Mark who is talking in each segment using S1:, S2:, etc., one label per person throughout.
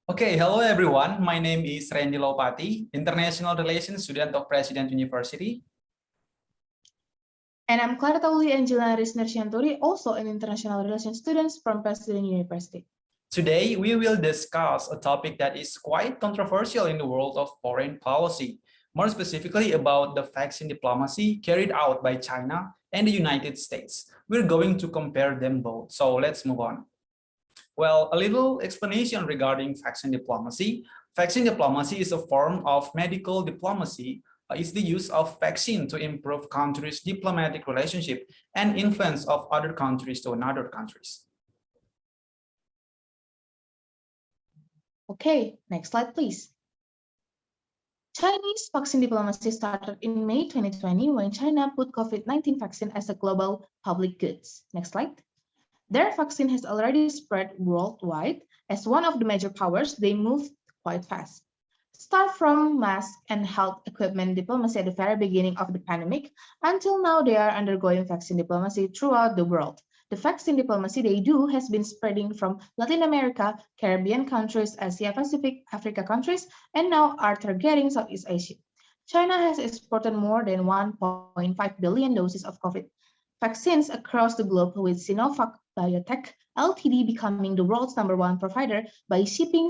S1: Okay, hello everyone. My name is Randy Lopati, International Relations student of President University.
S2: And I'm Clara Tauli Angela Risner-Shanturi, also an international relations student from President University.
S1: Today, we will discuss a topic that is quite controversial in the world of foreign policy, more specifically about the vaccine diplomacy carried out by China and the United States. We're going to compare them both, so let's move on. Well, a little explanation regarding vaccine diplomacy. Vaccine diplomacy is a form of medical diplomacy. It's the use of vaccine to improve countries' diplomatic relationship and influence of other countries to another countries.
S2: Okay, next slide, please. Chinese vaccine diplomacy started in May 2020 when China put COVID-19 vaccine as a global public goods. Next slide. Their vaccine has already spread worldwide. As one of the major powers, they moved quite fast. Start from mask and health equipment diplomacy at the very beginning of the pandemic, until now they are undergoing vaccine diplomacy throughout the world. The vaccine diplomacy they do has been spreading from Latin America, Caribbean countries, Asia Pacific, Africa countries, and now are targeting Southeast Asia. China has exported more than 1.5 billion doses of COVID vaccines across the globe, with Sinovac Biotech Ltd becoming the world's #1 provider by shipping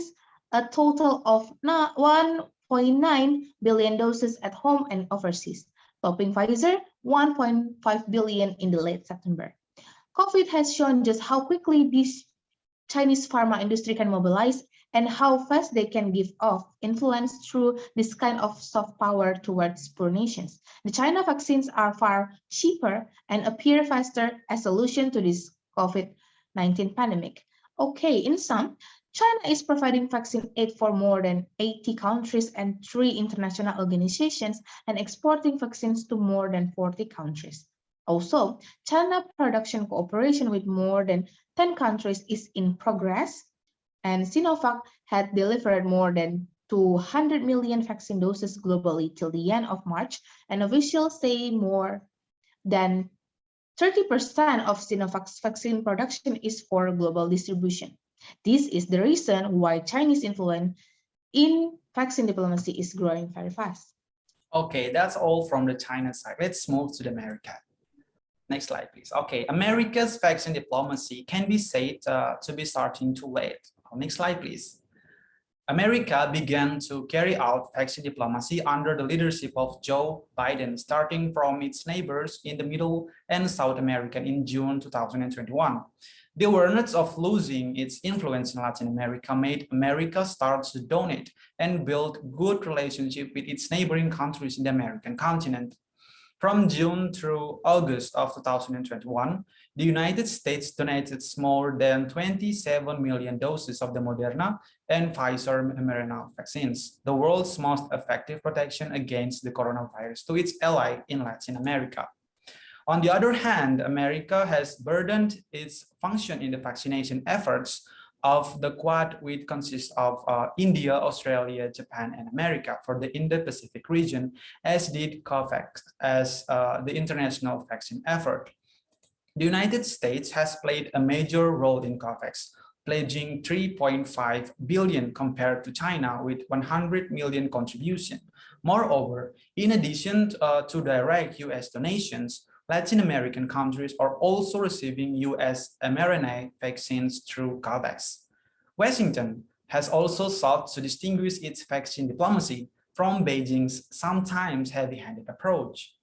S2: a total of 1.9 billion doses at home and overseas, topping Pfizer 1.5 billion in the late September. COVID has shown just how quickly this Chinese pharma industry can mobilize and how fast they can give off influence through this kind of soft power towards poor nations. The China vaccines are far cheaper and appear faster as a solution to this COVID-19 pandemic. Okay, in sum, China is providing vaccine aid for more than 80 countries and 3 international organizations and exporting vaccines to more than 40 countries. Also, China production cooperation with more than 10 countries is in progress, and Sinovac had delivered more than 200 million vaccine doses globally till the end of March, and officials say more than 30% of Sinovac's vaccine production is for global distribution. This is the reason why Chinese influence in vaccine diplomacy is growing very fast.
S1: Okay, that's all from the China side. Let's move to the America. Next slide, please. Okay, America's vaccine diplomacy can be said to be starting too late. Next slide, please. America began to carry out vaccine diplomacy under the leadership of Joe Biden, starting from its neighbors in the Middle and South America in June 2021. The awareness of losing its influence in Latin America made America start to donate and build good relationship with its neighboring countries in the American continent. From June through August of 2021, the United States donated more than 27 million doses of the Moderna and Pfizer-MRNA vaccines, the world's most effective protection against the coronavirus, to its ally in Latin America. On the other hand, America has burdened its function in the vaccination efforts of the Quad, which consists of India, Australia, Japan, and America for the Indo-Pacific region, as did COVAX as the international vaccine effort. The United States has played a major role in COVAX, pledging 3.5 billion compared to China with 100 million contribution. Moreover, in addition to direct US donations, Latin American countries are also receiving US mRNA vaccines through COVAX. Washington has also sought to distinguish its vaccine diplomacy from Beijing's sometimes heavy-handed approach,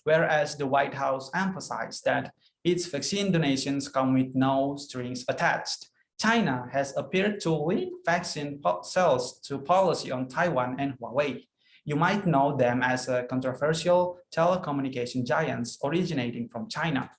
S1: whereas the White House emphasized that its vaccine donations come with no strings attached. China has appeared to link vaccine sales to policy on Taiwan and Huawei. You might know them as a controversial telecommunication giants originating from China.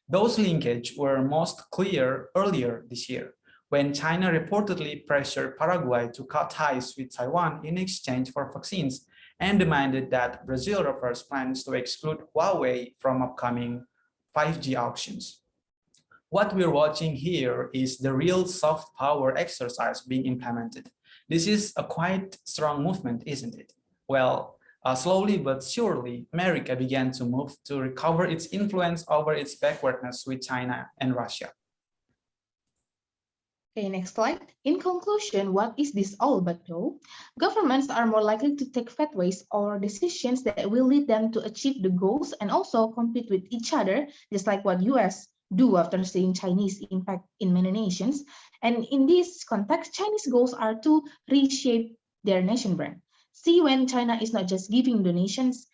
S1: Those linkages were most clear earlier this year, when China reportedly pressured Paraguay to cut ties with Taiwan in exchange for vaccines and demanded that Brazil reverse plans to exclude Huawei from upcoming 5G auctions. What we're watching here is the real soft power exercise being implemented. This is a quite strong movement, isn't it? Well, slowly but surely, America began to move to recover its influence over its backwardness with China and Russia.
S2: Okay, next slide. In conclusion, what is this all about though? Governments are more likely to take pathways or decisions that will lead them to achieve the goals and also compete with each other, just like what US do after seeing Chinese impact in many nations. And in this context, Chinese goals are to reshape their nation brand. See when China is not just giving donations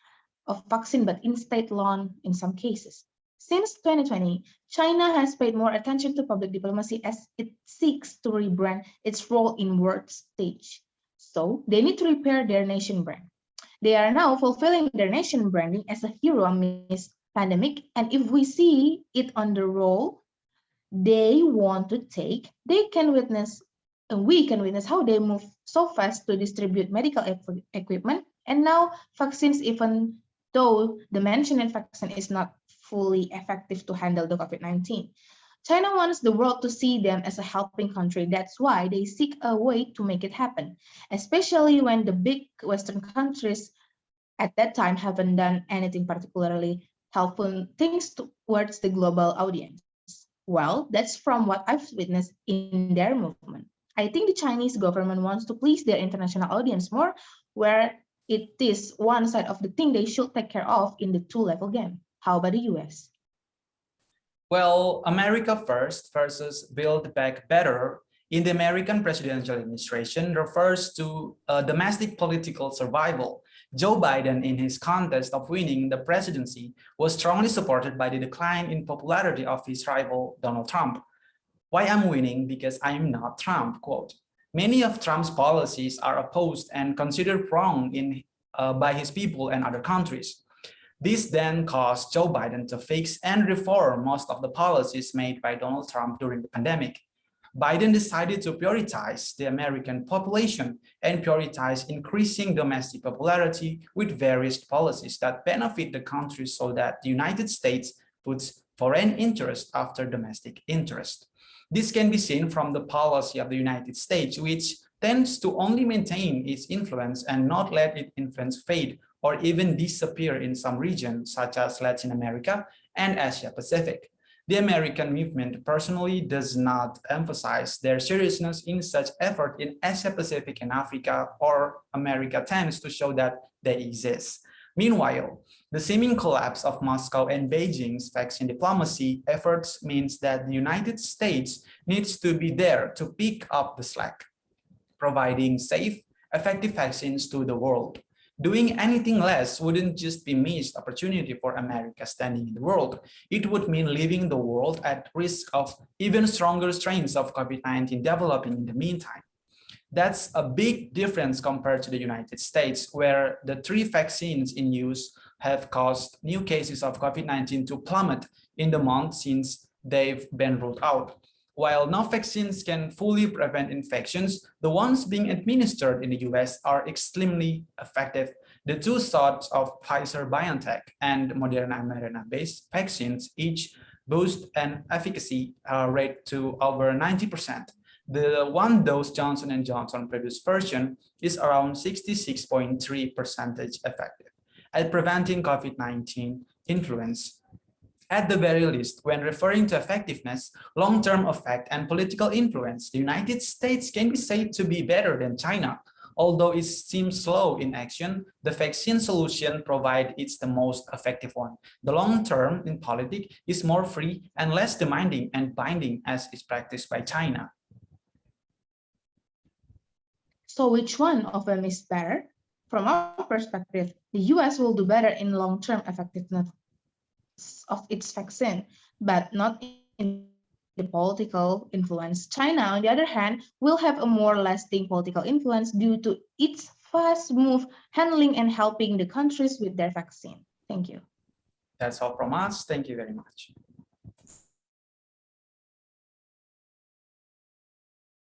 S2: of vaccine, but instead loan in some cases. Since 2020, China has paid more attention to public diplomacy as it seeks to rebrand its role in world stage. So they need to repair their nation brand. They are now fulfilling their nation branding as a hero amidst pandemic, and if we see it on the role they want to take, we can witness how they move so fast to distribute medical equipment and now vaccines, even though the mentioned vaccine is not fully effective to handle the COVID-19. China wants the world to see them as a helping country. That's why they seek a way to make it happen, especially when the big Western countries at that time haven't done anything particularly helpful things towards the global audience. Well, that's from what I've witnessed in their movement. I think the Chinese government wants to please their international audience more, where it is one side of the thing they should take care of in the two-level game. How about the US?
S1: Well, America First versus Build Back Better in the American presidential administration refers to domestic political survival. Joe Biden, in his contest of winning the presidency, was strongly supported by the decline in popularity of his rival, Donald Trump. Why I'm winning? Because I'm not Trump, quote. Many of Trump's policies are opposed and considered wrong by his people and other countries. This then caused Joe Biden to fix and reform most of the policies made by Donald Trump during the pandemic. Biden decided to prioritize the American population and prioritize increasing domestic popularity with various policies that benefit the country so that the United States puts foreign interest after domestic interest. This can be seen from the policy of the United States, which tends to only maintain its influence and not let its influence fade or even disappear in some regions, such as Latin America and Asia Pacific. The American movement personally does not emphasize their seriousness in such effort in Asia Pacific and Africa, or America tends to show that they exist. Meanwhile, the seeming collapse of Moscow and Beijing's vaccine diplomacy efforts means that the United States needs to be there to pick up the slack, providing safe, effective vaccines to the world. Doing anything less wouldn't just be missed opportunity for America standing in the world. It would mean leaving the world at risk of even stronger strains of COVID-19 developing in the meantime. That's a big difference compared to the United States, where the 3 vaccines in use have caused new cases of COVID-19 to plummet in the months since they've been rolled out. While no vaccines can fully prevent infections, the ones being administered in the US are extremely effective. The 2 shots of Pfizer-BioNTech and Moderna-mRNA-based vaccines each boast an efficacy rate to over 90%. The 1-dose Johnson & Johnson previous version is around 66.3% effective at preventing COVID-19 influence. At the very least, when referring to effectiveness, long-term effect, and political influence, the United States can be said to be better than China. Although it seems slow in action, the vaccine solution provided it's the most effective one. The long-term in politics is more free and less demanding and binding as is practiced by China.
S2: So which one of them is better? From our perspective, the US will do better in long-term effectiveness of its vaccine, but not in the political influence. China, on the other hand, will have a more lasting political influence due to its fast move handling and helping the countries with their vaccine. Thank you.
S1: That's all from us. Thank you very much.